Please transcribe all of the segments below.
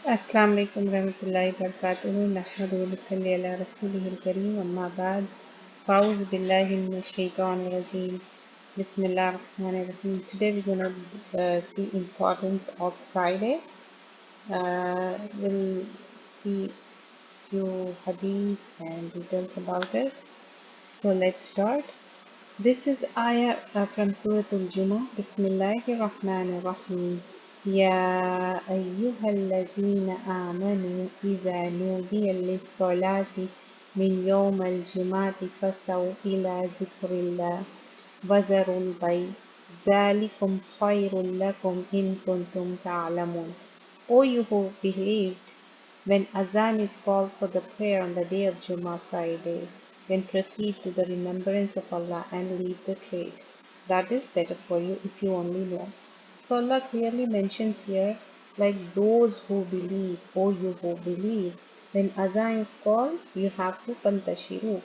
अस्सलाम वालेकुम रहमतुल्लाहि व बरकातुहू नहमदुहु व नसल्ली अला रसूलिहिल करीम अम्मा बाद फ़ाऊज़ु बिल्लाहि मिनश शैतानिर रजीम बिस्मिल्लाहिर रहमानिर रहीम. Today we're going to see importance of Friday. We'll see few hadith and details about it. So let's start. This is ayah from Surah Al-Jummah. Bismillahir Rahmanir Rahim. Ya ayyuhallazina amanu iza nudiya lis-salati min yawmil jum'ati fasaw ila zikrillah wa zarul bay' zalikum khayrun lakum in kuntum ta'lamun. O you who believed, when azan is called for the prayer on the day of Jummah Friday, then proceed to the remembrance of Allah and leave the trade. That is better for you if you only know. So Allah clearly mentions here, like those who believe, O you who believe, when azan is called, you have to pantashiru,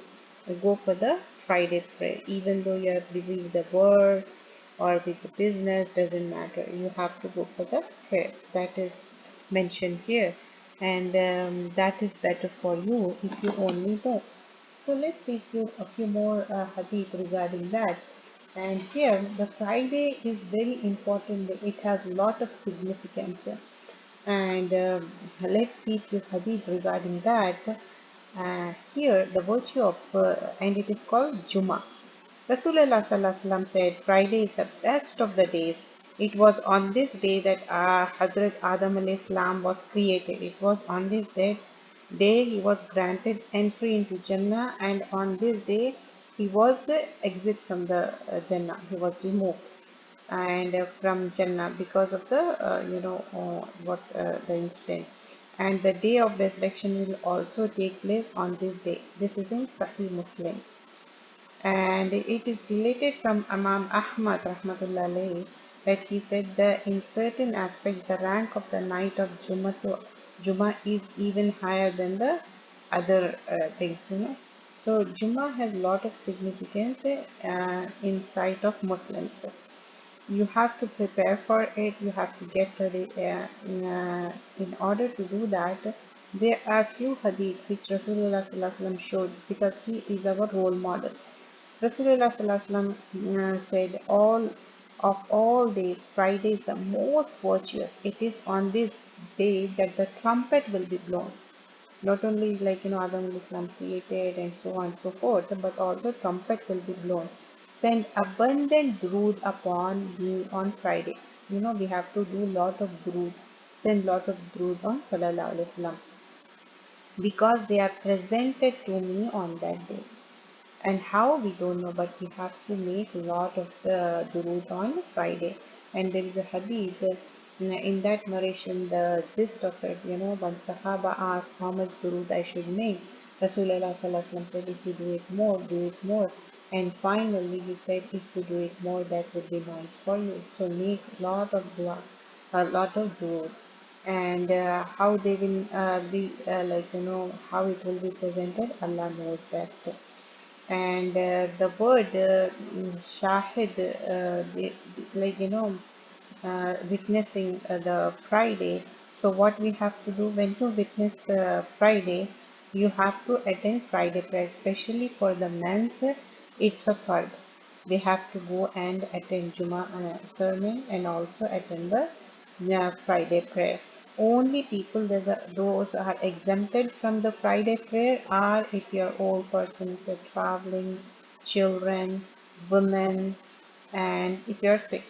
go for the Friday prayer. Even though you are busy with the work or with the business, doesn't matter. You have to go for the prayer. That is mentioned here, and that is better for you if you only know. So let's see a few more hadith regarding that. And here the Friday is very important. It has a lot of significance. And let's see a few hadith regarding that. Here the virtue of and it is called Jummah. Rasulullah Sallallahu Alaihi Wasallam said, Friday is the best of the days. It was on this day that Hazrat Adam alayhi salam was created. It was on this day he was granted entry into Jannah, and on this day he was exit from the Jannah. He was removed and from Jannah because of the the incident. And the day of resurrection will also take place on this day. This is in Sahih Muslim, and it is related from Imam Ahmad rahmatullah alayhi that he said that in certain aspects the rank of the night of Jummah is even higher than the other things. So Jummah has a lot of significance in sight of Muslims. You have to prepare for it, you have to get ready. In order to do that, there are few hadith which Rasulullah Sallallahu Alaihi Wasallam showed, because he is our role model. Rasulullah Sallallahu Alaihi Wasallam said, all days, Friday is the most virtuous. It is on this day that the trumpet will be blown. Not only Adam al Islam created and so on and so forth, but also trumpet will be blown. Send abundant drood upon me on Friday. We have to do lot of drood. Send lot of drood on Sallallahu Alaihi Wasallam, because they are presented to me on that day. And how, we don't know, but we have to make a lot of durood on Friday. And there is a hadith in that narration, the gist of it, when Sahaba asked how much durood I should make, Rasulullah Sallallahu Alaihi Wasallam said, if you do it more, do it more. And finally he said, if you do it more, that would be nice for you. So make lot of dua, a lot of durood. And how they will be how it will be presented, Allah knows best. And the word shahid, witnessing the Friday. So what we have to do when you witness Friday, you have to attend Friday prayer, especially for the men's. It's a fard. They have to go and attend Juma sermon and also attend the Friday prayer. Only people those are exempted from the Friday prayer are if you're old person, if you're traveling, children, women, and if you're sick.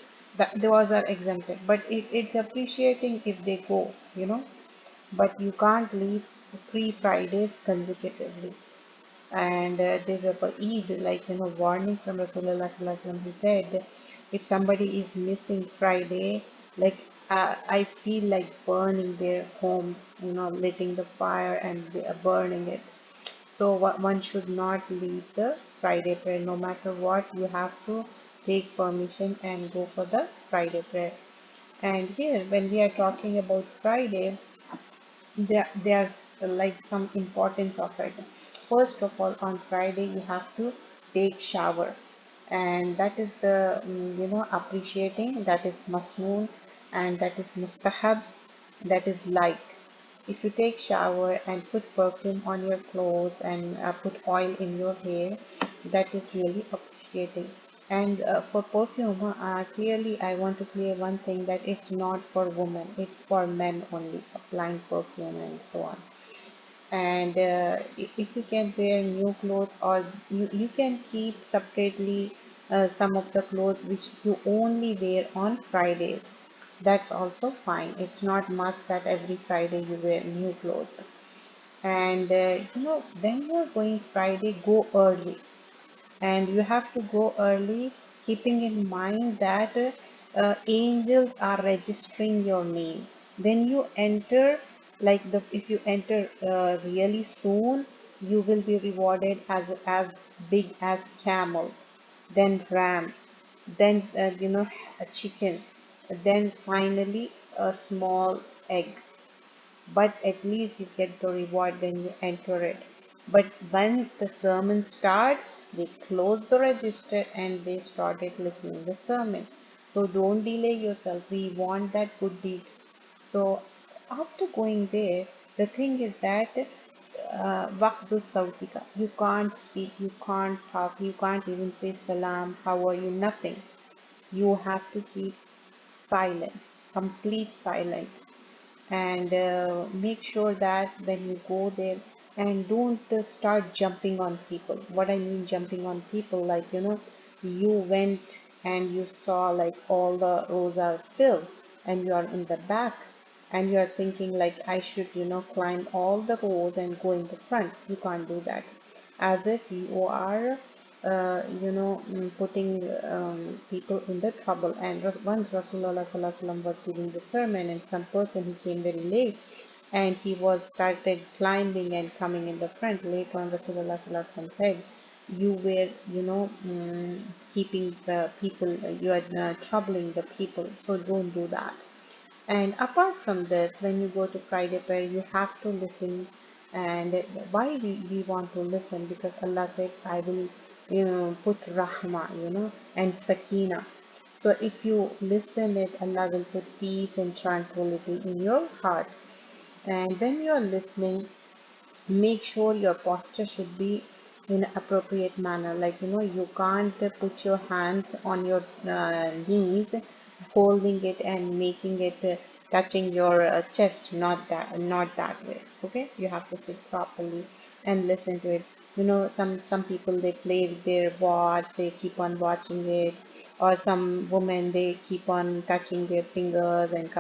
Those are exempted. But it's appreciating if they go. But you can't leave 3 Fridays consecutively. And there's a Eid, warning from Rasulullah Sallallahu Alaihi Wasallam. He said, if somebody is missing Friday, like I feel like burning their homes, lighting the fire and burning it. So one should not leave the Friday prayer. No matter what, you have to take permission and go for the Friday prayer. And here, when we are talking about Friday, there's like some importance of it. First of all, on Friday you have to take shower, and that is the appreciating, that is masnoon, and that is mustahab, that is like. If you take shower and put perfume on your clothes and put oil in your hair, that is really appreciating. And for perfume, clearly I want to clear one thing, that it's not for women, it's for men only, applying perfume and so on. And if you can wear new clothes, or you can keep separately some of the clothes which you only wear on Fridays, that's also fine. It's not must that every Friday you wear new clothes. And when you're going Friday, go early, and you have to go early, keeping in mind that angels are registering your name. Then you enter, like the if you enter really soon, you will be rewarded as big as camel, then ram, then a chicken, then finally a small egg. But at least you get the reward when you enter it. But once the sermon starts, they close the register and they started listening the sermon. So don't delay yourself. We want that good deed. So after going there, the thing is that waqdu sautika. You can't speak, you can't talk, you can't even say salam, how are you, nothing. You have to keep silent, complete silent. And make sure that when you go there, and don't start jumping on people. What I mean jumping on people, like you went and you saw like all the rows are filled, and you are in the back, and you are thinking like I should climb all the rows and go in the front. You can't do that, as if you are putting people in the trouble. And once Rasulullah Sallallahu Alaihi Wasallam was giving the sermon, and some person, he came very late, and he was started climbing and coming in the front. Later on, Rasulullah Sallallahu Alaihi Wasallam said, you were keeping the people, you are troubling the people, so don't do that. And apart from this, when you go to Friday prayer, you have to listen. And why we want to listen? Because Allah said, I will, put rahmah, and sakina. So if you listen it, Allah will put peace and tranquility in your heart. And when you are listening, make sure your posture should be in appropriate manner. Like you can't put your hands on your knees, holding it and making it touching your chest. Not that way. Okay, you have to sit properly and listen to it. Some people, they play with their watch, they keep on watching it. Or some women, they keep on touching their fingers and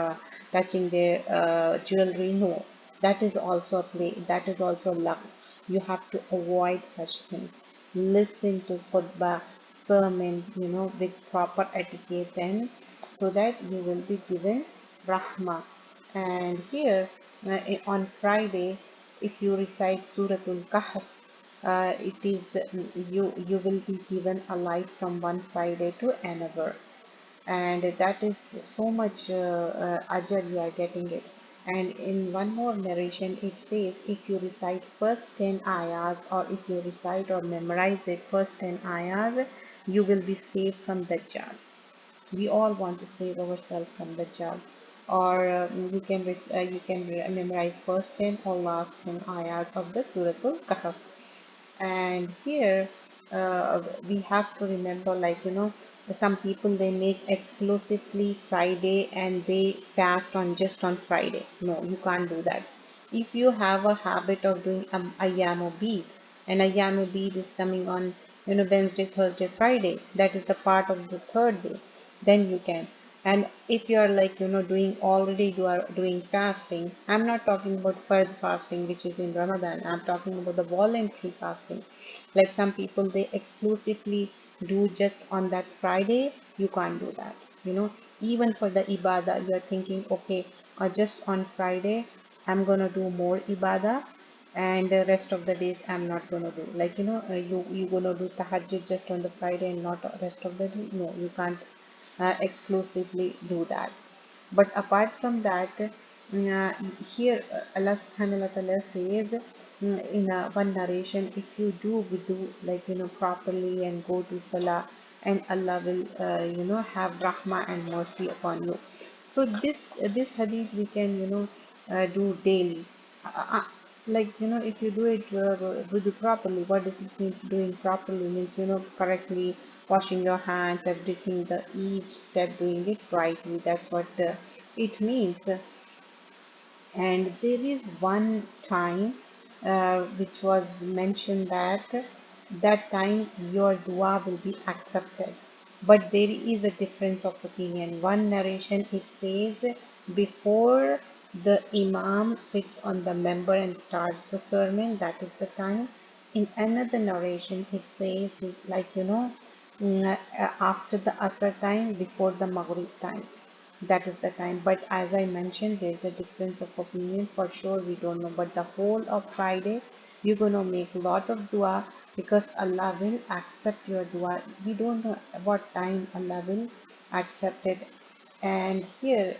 touching their jewelry. No, that is also a play, that is also luck. You have to avoid such things. Listen to khutbah, sermon, with proper etiquette, and so that you will be given rahmah. And here on Friday, if you recite Suratul Kahf, it is you will be given a light from one Friday to another. And that is so much ajar you are getting it. And in one more narration, it says, if you recite first 10 ayahs, or if you recite or memorize it first 10 ayahs, you will be saved from Dajjal. We all want to save ourselves from Dajjal. Or you can memorize first 10 or last 10 ayahs of the Suratul Kahf. And here we have to remember, like some people, they make exclusively Friday and they fast on just on Friday. No, you can't do that. If you have a habit of doing ayyam bead, and ayyam bead is coming on Wednesday, Thursday, Friday, that is the part of the third day, then you can. And if you are like doing, already you are doing fasting, I'm not talking about fard fasting which is in Ramadan, I'm talking about the voluntary fasting. Like some people, they exclusively do just on that Friday, you can't do that. Even for the ibadah, you are thinking, okay, just on Friday I'm gonna do more ibadah, and the rest of the days I'm not gonna do. Like you gonna do tahajjud just on the Friday and not the rest of the day. No, you can't exclusively do that. But apart from that, here Allah subhanahu wa ta'ala says, in one narration, if you do wudu, like properly, and go to salah, and Allah will have rahmah and mercy upon you. So this hadith, we can do daily. Like, if you do it wudu properly, what does it mean doing properly? Means, correctly washing your hands, everything, the each step doing it rightly. That's what it means. And there is one time which was mentioned that time your dua will be accepted. But there is a difference of opinion. One narration it says before the imam sits on the member and starts the sermon, that is the time. In another narration it says like, after the asr time, before the maghrib time, that is the time. But as I mentioned, there's a difference of opinion. For sure we don't know, but the whole of Friday you're gonna make a lot of dua, because Allah will accept your dua. We don't know what time Allah will accept it. And here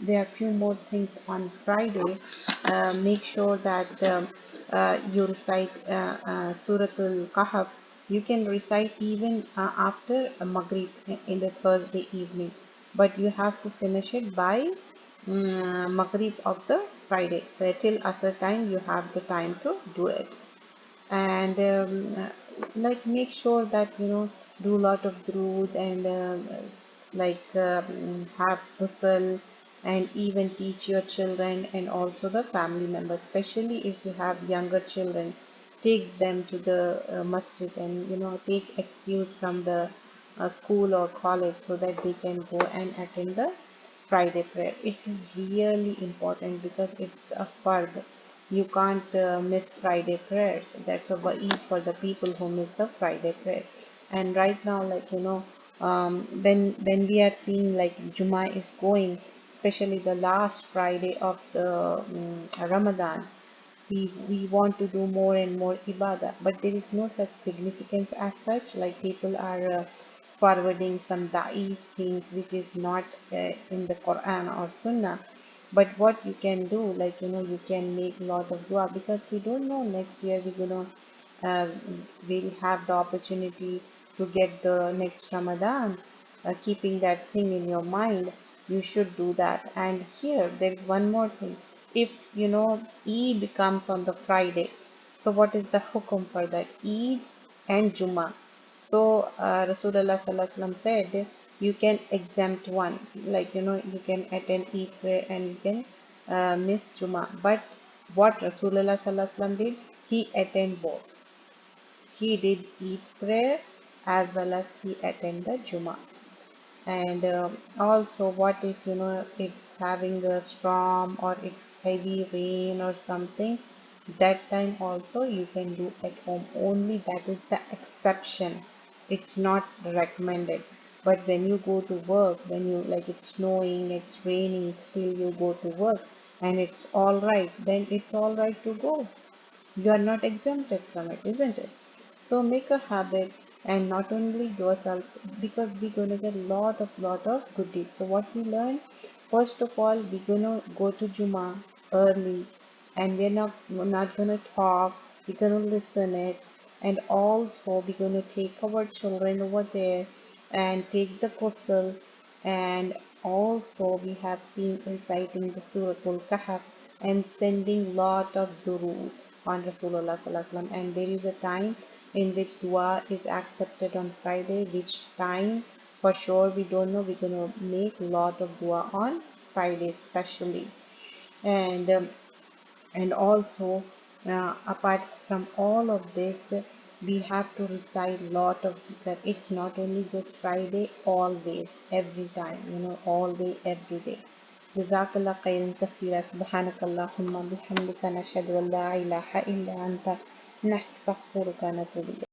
there are few more things on Friday. Make sure that you recite Suratul Kahf. You can recite even after Maghrib in the Thursday evening, but you have to finish it by Maghrib of the Friday. So till Asr time you have the time to do it. And like, make sure that do a lot of drood, and like have hustle, and even teach your children and also the family members, especially if you have younger children. Take them to the masjid, and take excuse from the school or college, so that they can go and attend the Friday prayer. It is really important because it's a fard. You can't miss Friday prayers. That's a Eid for the people who miss the Friday prayer. And right now, like, when we are seeing like Jummah is going, especially the last Friday of the Ramadan, we want to do more and more ibadah, but there is no such significance as such. Like, people are forwarding some da'if things which is not in the Quran or Sunnah. But what you can do, like, you can make a lot of dua, because we don't know next year we're gonna uh, we'll have the opportunity to get the next Ramadan. Keeping that thing in your mind, you should do that. And here there is one more thing. If Eid comes on the Friday, so what is the hukum for that? Eid and Jummah. So Rasulullah Sallallahu Alaihi Wasallam said you can exempt one, like, you can attend Eid prayer and you can miss Jummah. But what Rasulullah Sallallahu Alaihi Wasallam did, he attend both. He did Eid prayer as well as he attended Jummah. And also, what if it's having a storm or it's heavy rain or something, that time also you can do at home only. That is the exception. It's not recommended. But when you go to work, when you, like, it's snowing, it's raining, still you go to work and it's all right, then it's all right to go. You are not exempted from it, isn't it? So make a habit, and not only yourself, because we're gonna get lot of good deeds. So what we learn, first of all, we're gonna go to Jummah early, and we're not gonna talk. We're gonna listen it, and also we're gonna take our children over there and take the ghusl. And also we have seen reciting the Suratul Kahf and sending lot of durood on Rasulullah Sallallahu Alaihi Wasallam. And there is a time in which dua is accepted on Friday. Which time, for sure we don't know. We're gonna make lot of dua on Friday especially. And also, apart from all of this, we have to recite lot of zikr. It's not only just Friday, always, every time, all day, every day. Jazakallah khairan kaseera. Subhanakallahumma bihamdika nashhadu an la ilaha illa anta nastaghfiruka wa natubu ilayk.